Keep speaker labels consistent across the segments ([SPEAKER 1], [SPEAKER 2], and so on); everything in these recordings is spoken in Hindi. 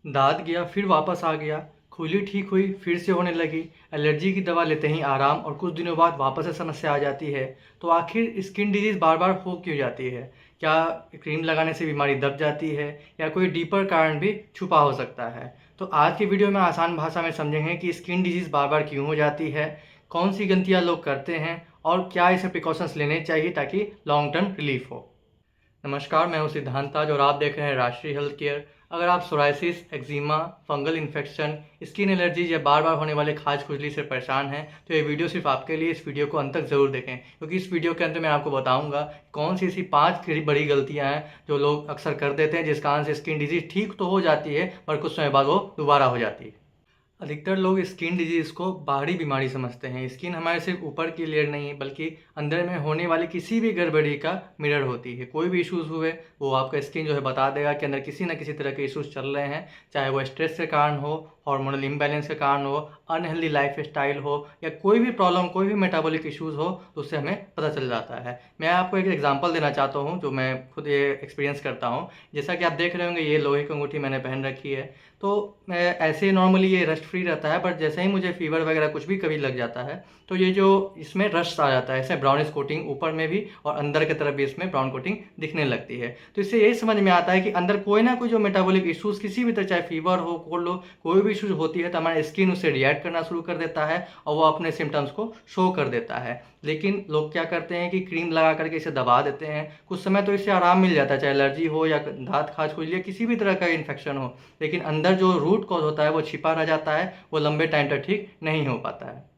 [SPEAKER 1] दाद गया फिर वापस आ गया, खुजली ठीक हुई फिर से होने लगी, एलर्जी की दवा लेते ही आराम और कुछ दिनों बाद वापस से समस्या आ जाती है। तो आखिर स्किन डिजीज़ बार बार हो क्यों जाती है? क्या क्रीम लगाने से बीमारी दब जाती है या कोई डीपर कारण भी छुपा हो सकता है? तो आज की वीडियो में आसान भाषा में समझेंगे कि स्किन डिजीज़ बार बार क्यों हो जाती है, कौन सी गलतियाँ लोग करते हैं और क्या इसे प्रिकॉशंस लेने चाहिए ताकि लॉन्ग टर्म रिलीफ हो। नमस्कार, मैं हूं सिद्धांत ताज और आप देख रहे हैं राष्ट्रीय हेल्थ केयर। अगर आप psoriasis, eczema, fungal infection, skin allergy या बार बार होने वाले खाज खुजली से परेशान हैं तो ये वीडियो सिर्फ आपके लिए। इस वीडियो को अंत तक ज़रूर देखें क्योंकि इस वीडियो के अंत में मैं आपको बताऊंगा कौन सी ऐसी 5 बड़ी गलतियां हैं जो लोग अक्सर कर देते हैं, जिस कारण से स्किन डिजीज ठीक तो हो जाती है पर कुछ समय बाद वो दोबारा हो जाती है। अधिकतर लोग स्किन डिजीज़ को बाहरी बीमारी समझते हैं। स्किन हमारे सिर्फ ऊपर की लेयर नहीं है बल्कि अंदर में होने वाली किसी भी गड़बड़ी का मिरर होती है। कोई भी इश्यूज़ हुए वो आपका स्किन जो है बता देगा कि अंदर किसी न किसी तरह के इश्यूज़ चल रहे हैं, चाहे वो स्ट्रेस के कारण हो, हार्मोनल इम्बैलेंस के कारण हो, अनहेल्दी लाइफ स्टाइल हो या कोई भी प्रॉब्लम, कोई भी मेटाबॉलिक इश्यूज़ हो तो उससे हमें पता चल जाता है। मैं आपको एक एग्जांपल देना चाहता हूँ जो मैं खुद ये एक्सपीरियंस करता हूँ। जैसा कि आप देख रहे होंगे ये लोहे की अंगूठी मैंने पहन रखी है। तो मैं ऐसे नॉर्मली ये रस्ट फ्री रहता है, बट जैसे ही मुझे फीवर वगैरह कुछ भी कभी लग जाता है तो ये जो इसमें रस्ट आ जाता है, इसमें ब्राउनिश कोटिंग ऊपर में भी और अंदर की तरफ भी इसमें ब्राउन कोटिंग दिखने लगती है। तो इससे यही समझ में आता है कि अंदर कोई ना कोई जो मेटाबॉलिक इश्यूज़ किसी भी तरह, चाहे फीवर हो, कोल्ड हो, कोई भी इश्यूज होती है तो हमारा स्किन उससे रिएक्ट करना शुरू कर देता है और वो अपने सिम्टम्स को शो कर देता है। लेकिन लोग क्या करते हैं कि क्रीम लगा करके इसे दबा देते हैं। कुछ समय तो इससे आराम मिल जाता है, चाहे एलर्जी हो या दांत खाज खुजली या किसी भी तरह का इन्फेक्शन हो, लेकिन अंदर जो रूट कॉज होता है वो छिपा रह जाता है, वो लंबे टाइम तक ठीक नहीं हो पाता है।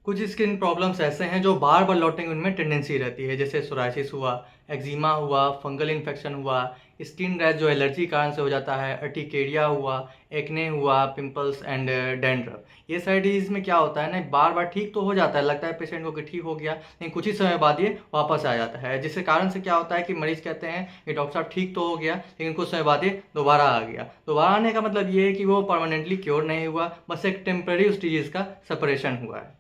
[SPEAKER 1] कुछ स्किन प्रॉब्लम्स ऐसे हैं जो बार बार लौटने की उनमें टेंडेंसी रहती है, जैसे सोराइसिस हुआ, एक्जिमा हुआ, फंगल इन्फेक्शन हुआ, स्किन रैश जो एलर्जी कारण से हो जाता है, अर्टिकेरिया हुआ, एक्ने हुआ, पिंपल्स एंड डैंड्रफ। ये सारी डिजीज में क्या होता है ना, बार बार ठीक तो हो जाता है, लगता है पेशेंट को कि ठीक हो गया, लेकिन कुछ ही समय बाद ये वापस आ जाता है, जिसके कारण से क्या होता है कि मरीज कहते हैं कि डॉक्टर साहब ठीक तो हो गया, लेकिन कुछ समय बाद ये दोबारा आ गया। दोबारा आने का मतलब ये है कि वो परमानेंटली क्योर नहीं हुआ, बस एक टेम्पररी उस डिजीज का सेपरेशन हुआ है।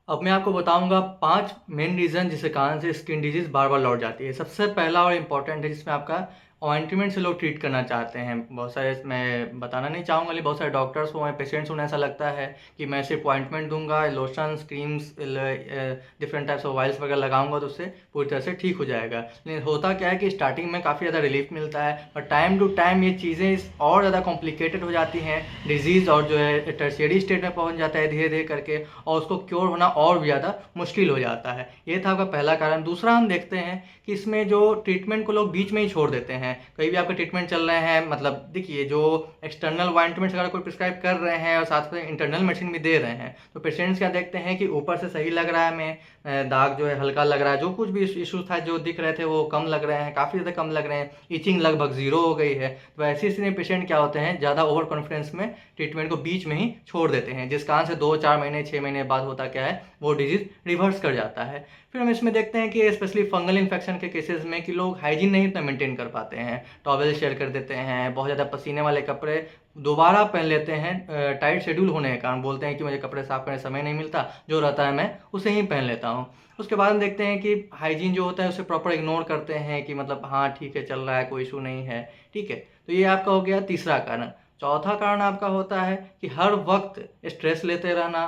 [SPEAKER 1] अब मैं आपको बताऊंगा 5 मेन रीज़न जिसके कारण से स्किन डिजीज़ बार बार लौट जाती है। सबसे पहला और इम्पॉर्टेंट है जिसमें आपका ऑइंटमेंट से लोग ट्रीट करना चाहते हैं। बहुत सारे, मैं बताना नहीं चाहूँगा, लेकिन बहुत सारे डॉक्टर्स को, पेशेंट्स उन्हें ऐसा लगता है कि मैं सिर्फ ऑइंटमेंट दूंगा, lotions, creams, different types of oils वगैरह लगाऊंगा तो उससे पूरी तरह से ठीक हो जाएगा। लेकिन होता क्या है कि स्टार्टिंग में काफ़ी ज़्यादा रिलीफ मिलता है और टाइम टू टाइम ये चीज़ें और ज़्यादा कॉम्प्लिकेटेड हो जाती हैं, डिजीज़ और जो है टर्शियरी स्टेट में पहुँच जाता है धीरे धीरे करके, और उसको क्योर होना और भी ज़्यादा मुश्किल हो जाता है। ये था आपका पहला कारण। दूसरा हम देखते हैं कि इसमें जो ट्रीटमेंट को लोग बीच में ही छोड़ देते हैं। कहीं भी आपका ट्रीटमेंट चल रहे हैं, मतलब देखिए जो एक्सटर्नल ऑइंटमेंट्स अगर कोई प्रिस्क्राइब कर रहे हैं और साथ में इंटरनल मेडिसिन भी दे रहे हैं, तो पेशेंट्स क्या देखते हैं कि ऊपर से सही लग रहा है, हमें दाग जो है हल्का लग रहा है, जो कुछ भी इशू था जो दिख रहे थे वो कम लग रहे हैं, काफ़ी ज़्यादा कम लग रहे हैं, इचिंग लगभग जीरो हो गई है। तो ऐसी स्थिति में पेशेंट क्या होते हैं, ज़्यादा ओवर कॉन्फिडेंस में ट्रीटमेंट को बीच में ही छोड़ देते हैं, जिस कारण से 2-4 महीने 6 महीने बाद होता क्या है, वो डिजीज रिवर्स कर जाता है। फिर हम इसमें देखते हैं कि स्पेशली फंगल इन्फेक्शन के केसेस में कि लोग हाइजीन नहीं इतना मेंटेन कर पाते हैं, टॉवेल शेयर कर देते हैं, बहुत ज़्यादा पसीने वाले कपड़े दोबारा पहन लेते हैं, टाइट शेड्यूल होने के कारण बोलते हैं कि मुझे कपड़े साफ करने समय नहीं मिलता, जो रहता है मैं उसे ही पहन लेता हूँ। उसके बाद हम देखते हैं कि हाइजीन जो होता है उसे प्रॉपर इग्नोर करते हैं कि मतलब हाँ ठीक है, चल रहा है, कोई इशू नहीं है, ठीक है। तो ये आपका हो गया तीसरा कारण। चौथा कारण आपका होता है कि हर वक्त स्ट्रेस लेते रहना,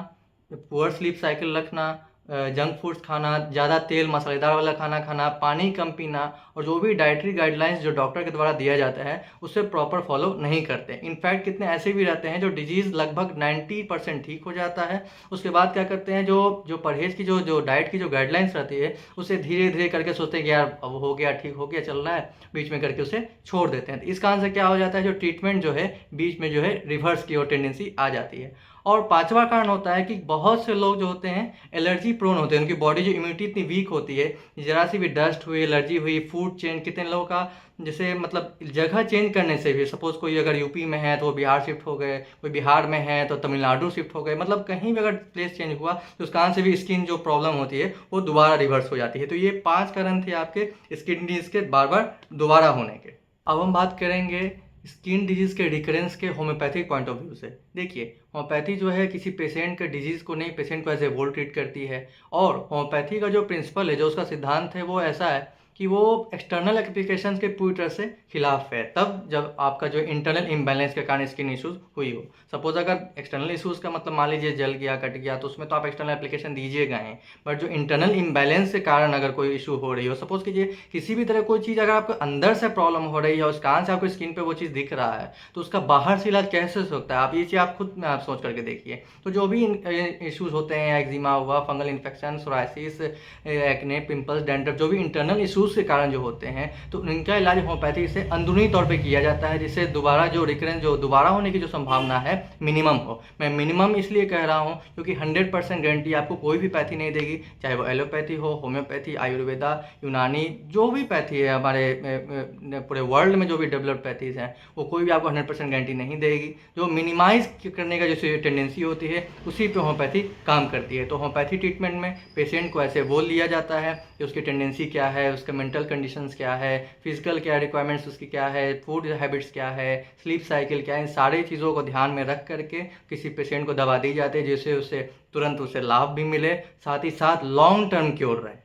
[SPEAKER 1] पुअर स्लीप साइकिल रखना, जंक फूड्स खाना, ज़्यादा तेल मसालेदार वाला खाना खाना, पानी कम पीना, और जो भी डाइटरी गाइडलाइंस जो डॉक्टर के द्वारा दिया जाता है उसे प्रॉपर फॉलो नहीं करते। इनफैक्ट कितने ऐसे भी रहते हैं जो डिजीज़ लगभग 90% ठीक हो जाता है, उसके बाद क्या करते हैं, जो जो परहेज़ की जो डाइट की जो गाइडलाइंस रहती है उसे धीरे धीरे करके सोचते हैं कि यार अब हो गया, ठीक हो गया, चल रहा है, बीच में करके उसे छोड़ देते हैं। तो इस कारण से क्या हो जाता है, जो ट्रीटमेंट जो है बीच में जो है रिवर्स की ओर टेंडेंसी आ जाती है। और पांचवा कारण होता है कि बहुत से लोग जो होते हैं एलर्जी प्रोन होते हैं, उनकी बॉडी जो इम्यूनिटी इतनी वीक होती है, जरा सी भी डस्ट हुई, एलर्जी हुई, फूड चेंज, कितने लोगों का जैसे मतलब जगह चेंज करने से भी, सपोज कोई अगर यूपी में है तो वो बिहार शिफ्ट हो गए, कोई बिहार में है तो तमिलनाडु शिफ्ट हो गए, मतलब कहीं भी अगर प्लेस चेंज हुआ तो उस कारण से भी स्किन जो प्रॉब्लम होती है वो दोबारा रिवर्स हो जाती है। तो ये 5 कारण थे आपके स्किन डिजीज के बार बार दोबारा होने के। अब हम बात करेंगे स्किन डिजीज़ के रिकरेंस के होम्योपैथिक पॉइंट ऑफ व्यू से। देखिए, होम्योपैथी जो है किसी पेशेंट के डिजीज़ को नहीं, पेशेंट को एज ए होल ट्रीट करती है, और होम्योपैथी का जो प्रिंसिपल है, जो उसका सिद्धांत है वो ऐसा है कि वो एक्सटर्नल एप्लीकेशंस के पूरी तरह से खिलाफ है, तब जब आपका जो इंटरनल इम्बैलेंस के कारण स्किन इश्यूज हुई हो। सपोज अगर एक्सटर्नल इश्यूज का मतलब मान लीजिए जल गया, कट गया, तो उसमें तो आप एक्सटर्नल एप्लीकेशन दीजिएगा ही, बट जो इंटरनल इम्बैलेंस के कारण अगर कोई इशू हो रही हो, सपोज कीजिए किसी भी तरह कोई चीज़ अगर आपको अंदर से प्रॉब्लम हो रही है और उस कारण से आपको स्किन पे वो चीज़ दिख रहा है, तो उसका बाहर से इलाज कैसे हो सकता है, आप ये चीज़ आप खुद में आप सोच करके देखिए। तो जो भी इश्यूज होते हैं, एक्जिमा हुआ, fungal infection, psoriasis, acne, pimples, dandruff, जो भी इंटरनल इश्यूज के कारण जो होते हैं, तो इनका इलाज होम्योपैथी से अंदरूनी तौर पे किया जाता है, जिससे दोबारा जो रिकरेंस, जो दोबारा होने की जो संभावना है मिनिमम हो। मैं मिनिमम इसलिए कह रहा हूँ क्योंकि 100% गारंटी आपको कोई भी पैथी नहीं देगी, चाहे वो एलोपैथी हो, होम्योपैथी, आयुर्वेदा, यूनानी, जो भी पैथी है हमारे पूरे वर्ल्ड में जो भी डेवलप्ड पैथीज हैं, वो कोई भी आपको 100% गारंटी नहीं देगी। जो मिनिमाइज करने का जो टेंडेंसी होती है, उसी पे होम्योपैथी काम करती है। तो होम्योपैथी ट्रीटमेंट में पेशेंट को ऐसे बोल लिया जाता है कि उसकी टेंडेंसी क्या है, उसका मेंटल कंडीशंस क्या है, फिजिकल क्या रिक्वायरमेंट्स उसकी क्या है, फूड हैबिट्स क्या है, स्लीप साइकिल क्या है, इन सारी चीज़ों को ध्यान में रख करके किसी पेशेंट को दवा दी जाती है, जिससे उसे तुरंत उसे लाभ भी मिले, साथ ही साथ लॉन्ग टर्म क्योर रहे।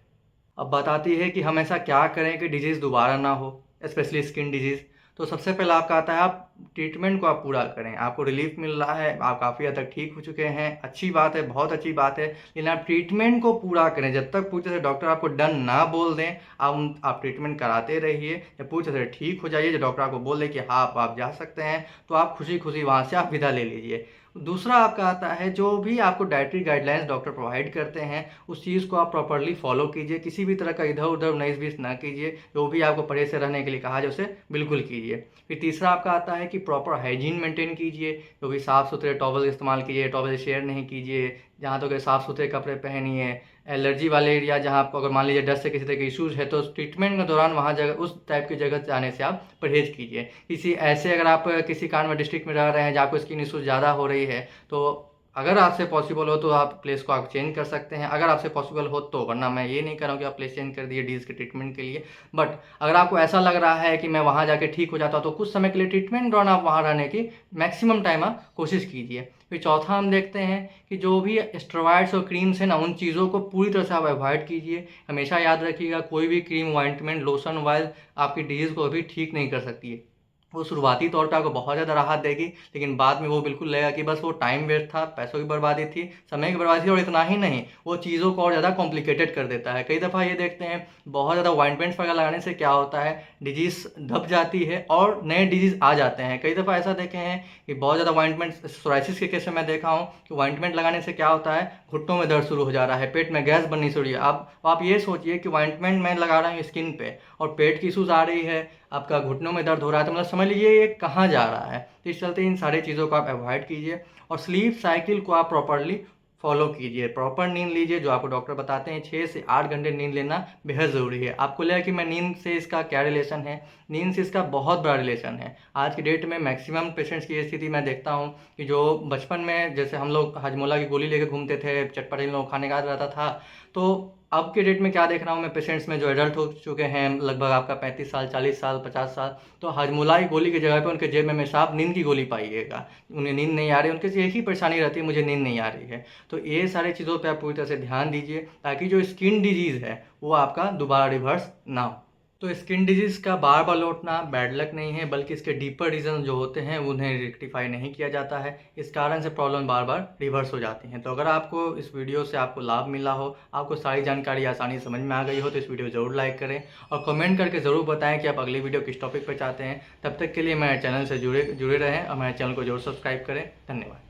[SPEAKER 1] अब बताती है कि हम ऐसा क्या करें कि डिजीज़ दोबारा ना हो, स्पेशली स्किन डिजीज़। तो सबसे पहला आपका आता है, आप ट्रीटमेंट को आप पूरा करें। आपको रिलीफ मिल रहा है, आप काफ़ी हद तक ठीक हो चुके हैं, अच्छी बात है, बहुत अच्छी बात है, लेकिन आप ट्रीटमेंट को पूरा करें। जब तक पूरी तरह से डॉक्टर आपको डन ना बोल दें, आप ट्रीटमेंट कराते रहिए। जब पूरी तरह से ठीक हो जाइए, जब डॉक्टर आपको बोल दे कि हाँ आप जा सकते हैं, तो आप खुशी खुशी वहाँ से आप विदा ले लीजिए। दूसरा आपका आता है, जो भी आपको डाइटरी गाइडलाइंस डॉक्टर प्रोवाइड करते हैं, उस चीज़ को आप प्रॉपरली फॉलो कीजिए। किसी भी तरह का इधर उधर 19-20 ना कीजिए। जो भी आपको परहेज से रहने के लिए कहा जाए उसे बिल्कुल कीजिए। फिर तीसरा आपका आता है कि प्रॉपर हाइजीन मेंटेन कीजिए। जो भी साफ़ सुथरे टॉवल इस्तेमाल कीजिए, टॉवल शेयर नहीं कीजिए, जहाँ तो साफ़ सुथरे कपड़े पहनिए। एलर्जी वाले एरिया जहाँ आपको अगर मान लीजिए डस्ट से किसी तरह के इश्यूज़ है, तो ट्रीटमेंट के दौरान वहाँ जगह उस टाइप की जगह जाने से आप परहेज़ कीजिए। किसी ऐसे अगर आप किसी कांड में डिस्ट्रिक्ट में रह रहे हैं जहाँ आपको स्किन इश्यूज़ ज़्यादा हो रही है, तो अगर आपसे पॉसिबल हो तो आप प्लेस को आप चेंज कर सकते हैं, अगर आपसे पॉसिबल हो तो, वरना मैं ये नहीं कर रहा हूँ कि आप प्लेस चेंज कर दिए डिजीज़ के ट्रीटमेंट के लिए। बट अगर आपको ऐसा लग रहा है कि मैं वहाँ जाके ठीक हो जाता हूँ, तो कुछ समय के लिए ट्रीटमेंट दौरान आप वहाँ रहने की मैक्सिमम टाइम आप कोशिश कीजिए। फिर चौथा हम देखते हैं कि जो भी स्टेरॉइड्स और क्रीम्स हैं ना, उन चीज़ों को पूरी तरह से आप अवॉइड कीजिए। हमेशा याद रखिएगा, कोई भी क्रीम, ऑइंटमेंट, लोशन, ऑयल आपकी डिजीज़ को अभी ठीक नहीं कर सकती है। वो शुरुआती तौर पे आपको बहुत ज़्यादा राहत देगी, लेकिन बाद में वो बिल्कुल लगेगा कि बस वो टाइम वेस्ट था, पैसों की बर्बादी थी, समय की बर्बादी थी, और इतना ही नहीं, वो चीज़ों को और ज़्यादा कॉम्प्लिकेटेड कर देता है। कई दफ़ा ये देखते हैं, बहुत ज़्यादा ऑइंटमेंट्स वगैरह लगाने से क्या होता है, डिजीज़ दब जाती है और नए डिजीज़ आ जाते हैं। कई दफ़ा ऐसा देखे हैं कि बहुत ज़्यादा ऑइंटमेंट्स, सोराइसिस के केस में मैं देखा हूँ कि ऑइंटमेंट लगाने से क्या होता है, घुटनों में दर्द शुरू हो जा रहा है, पेट में गैस बननी शुरू हुई है। आप ये सोचिए कि ऑइंटमेंट मैं लगा रहा हूँ स्किन पे और पेट की इशूज़ आ रही है, आपका घुटनों में दर्द हो रहा है, तो मतलब समझ लीजिए ये कहाँ जा रहा है। तो इस चलते इन सारी चीज़ों को आप अवॉइड कीजिए और स्लीप साइकिल को आप प्रॉपरली फॉलो कीजिए। प्रॉपर नींद लीजिए, जो आपको डॉक्टर बताते हैं 6 से 8 घंटे नींद लेना बेहद ज़रूरी है। आपको लगा कि मैं नींद से इसका क्या रिलेशन है, नींद से इसका बहुत बड़ा रिलेशन है। आज की डेट में मैक्सिमम पेशेंट्स की ये स्थिति मैं देखता हूँ कि जो बचपन में जैसे हम लोग हाजमोला की गोली लेके घूमते थे, चटपटे लोग खाने का रहता था, तो अब के डेट में क्या देख रहा हूँ मैं पेशेंट्स में, जो एडल्ट हो चुके हैं, लगभग आपका 35 साल, 40 साल, 50 साल, तो हाजमोला की गोली की जगह पे उनके जेब में हमेशा आप नींद की गोली पाइएगा। उन्हें नींद नहीं आ रही, उनके से एक ही परेशानी रहती है, मुझे नींद नहीं आ रही है। तो ये सारी चीज़ों पे आप पूरी तरह से ध्यान दीजिए, ताकि जो स्किन डिजीज़ है वो आपका दोबारा रिवर्स ना हो। तो स्किन डिजीज़ का बार बार लौटना बैड लक नहीं है, बल्कि इसके डीपर रीज़न जो होते हैं उन्हें रेक्टिफाई नहीं किया जाता है। इस कारण से प्रॉब्लम बार बार रिवर्स हो जाती हैं। तो अगर आपको इस वीडियो से आपको लाभ मिला हो, आपको सारी जानकारी आसानी समझ में आ गई हो, तो इस वीडियो ज़रूर लाइक करें और कमेंट करके ज़रूर बताएं कि आप अगली वीडियो किस टॉपिक पर चाहते हैं। तब तक के लिए मेरे चैनल से जुड़े रहें और मेरे चैनल को जरूर सब्सक्राइब करें। धन्यवाद।